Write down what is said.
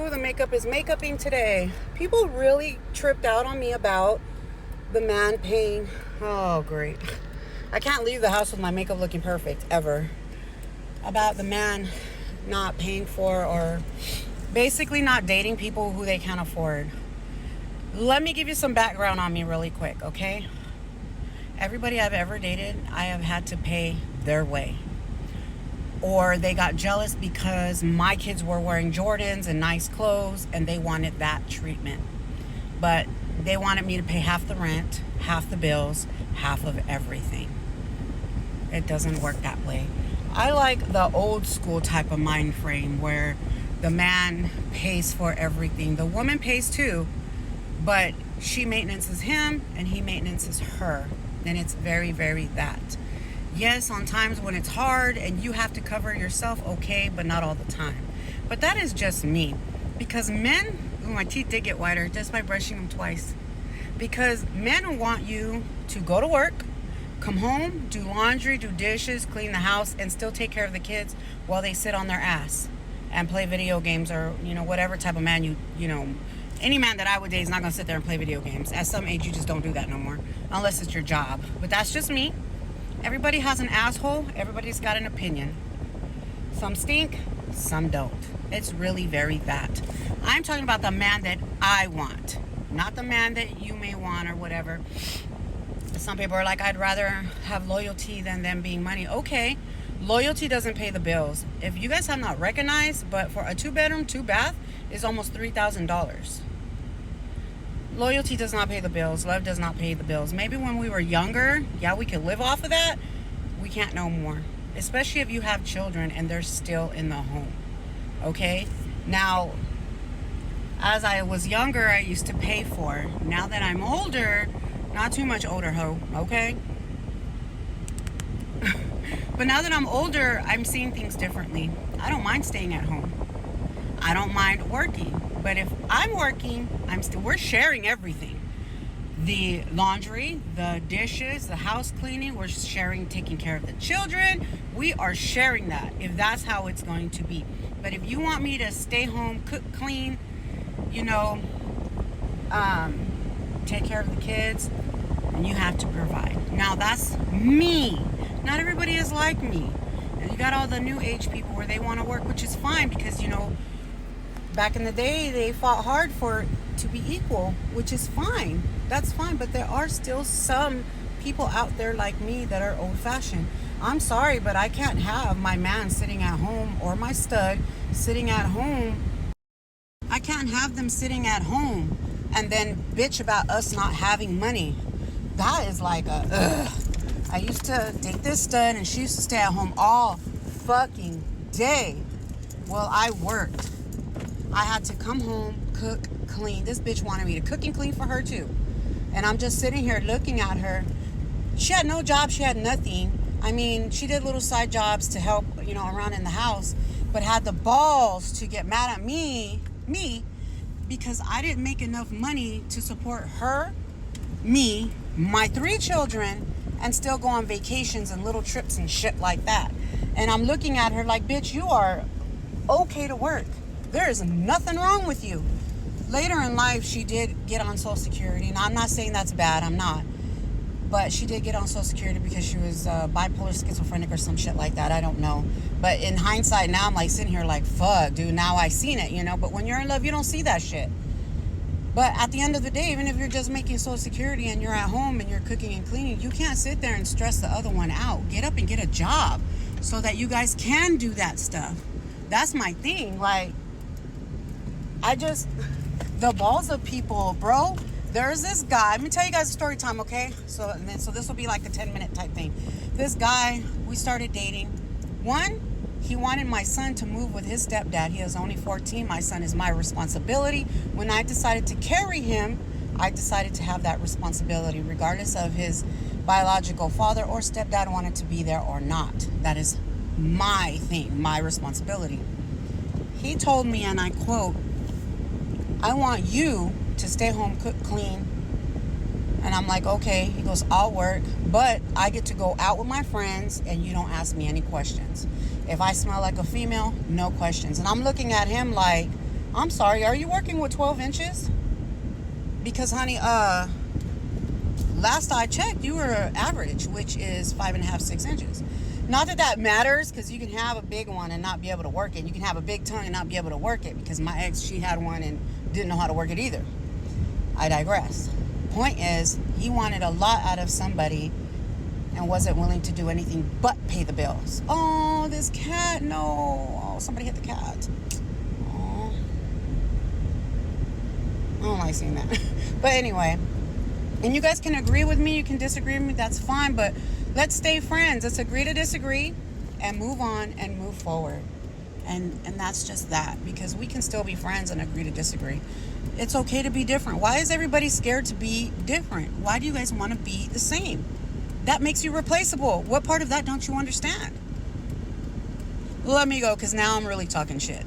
the makeup is makeuping today. People really tripped out on me about the man paying. Oh, great. I can't leave the house with my makeup looking perfect, ever. About the man not paying for, or basically not dating people who they can't afford. Let me give you some background on me really quick, okay? Everybody I've ever dated, I have had to pay their way. Or they got jealous because my kids were wearing Jordans and nice clothes and they wanted that treatment. But they wanted me to pay half the rent, half the bills, half of everything. It doesn't work that way. I like the old school type of mind frame where the man pays for everything. The woman pays too, but she maintenances him and he maintenances her. And it's very, very that. Yes, on times when it's hard and you have to cover yourself, okay, but not all the time. But that is just me. Because men, my teeth did get whiter just by brushing them twice. Because men want you to go to work, come home, do laundry, do dishes, clean the house, and still take care of the kids while they sit on their ass and play video games, or, whatever type of man any man that I would date is not going to sit there and play video games. At some age, you just don't do that no more, unless it's your job. But that's just me. Everybody has an asshole. Everybody's got an opinion. Some stink, some don't. It's really very that. I'm talking about the man that I want, not the man that you may want or whatever. Some people are like, I'd rather have loyalty than them being money. Okay, loyalty doesn't pay the bills. If you guys have not recognized, but for a 2-bedroom, 2-bath is almost $3,000. Loyalty does not pay the bills. Love does not pay the bills. Maybe when we were younger, yeah, we could live off of that. We can't no more. Especially if you have children and they're still in the home. Okay? Now, as I was younger, I used to pay for. Now that I'm older, not too much older, okay? But now that I'm older, I'm seeing things differently. I don't mind staying at home. I don't mind working. But if I'm working, we're sharing everything. The laundry, the dishes, the house cleaning, we're sharing taking care of the children. We are sharing that, if that's how it's going to be. But if you want me to stay home, cook, clean, take care of the kids, and you have to provide. Now that's me. Not everybody is like me. And you got all the new age people where they want to work, which is fine because, back in the day, they fought hard to be equal, which is fine. That's fine. But there are still some people out there like me that are old-fashioned. I'm sorry, but I can't have my man sitting at home or my stud sitting at home. I can't have them sitting at home and then bitch about us not having money. That is like I used to date this stud and she used to stay at home all fucking day. Well, I worked. I had to come home, cook, clean. This bitch wanted me to cook and clean for her too. And I'm just sitting here looking at her. She had no job. She had nothing. I mean, she did little side jobs to help, around in the house, but had the balls to get mad at me, because I didn't make enough money to support her, me, my 3 children, and still go on vacations and little trips and shit like that. And I'm looking at her like, bitch, you are okay to work. There is nothing wrong with you. Later in life, she did get on Social Security. Now, I'm not saying that's bad. I'm not. But she did get on Social Security because she was bipolar, schizophrenic, or some shit like that. I don't know. But in hindsight, now I'm like sitting here like, fuck, dude. Now I seen it, But when you're in love, you don't see that shit. But at the end of the day, even if you're just making Social Security and you're at home and you're cooking and cleaning, you can't sit there and stress the other one out. Get up and get a job so that you guys can do that stuff. That's my thing. Like, the balls of people, bro. There's this guy. Let me tell you guys a story time, okay? So this will be like a 10-minute type thing. This guy, we started dating. One, he wanted my son to move with his stepdad. He is only 14. My son is my responsibility. When I decided to carry him, I decided to have that responsibility, regardless of his biological father or stepdad wanted to be there or not. That is my thing, my responsibility. He told me, and I quote, I want you to stay home, cook, clean. And I'm like, okay. He goes, I'll work, but I get to go out with my friends and you don't ask me any questions. If I smell like a female, no questions. And I'm looking at him like, I'm sorry, are you working with 12 inches? Because, honey, last I checked, you were average, which is 5.5, 6 inches. Not that that matters, because you can have a big one and not be able to work it. You can have a big tongue and not be able to work it, because my ex, she had one and didn't know how to work it either. I digress. Point is, he wanted a lot out of somebody and wasn't willing to do anything but pay the bills. Oh, this cat, no. Oh, somebody hit the cat. Oh, I don't like seeing that. But anyway, and you guys can agree with me, you can disagree with me, that's fine, but let's stay friends. Let's agree to disagree and move on and move forward. And that's just that, because we can still be friends and agree to disagree. It's okay to be different. Why is everybody scared to be different? Why do you guys want to be the same? That makes you replaceable. What part of that don't you understand? Let me go, because now I'm really talking shit.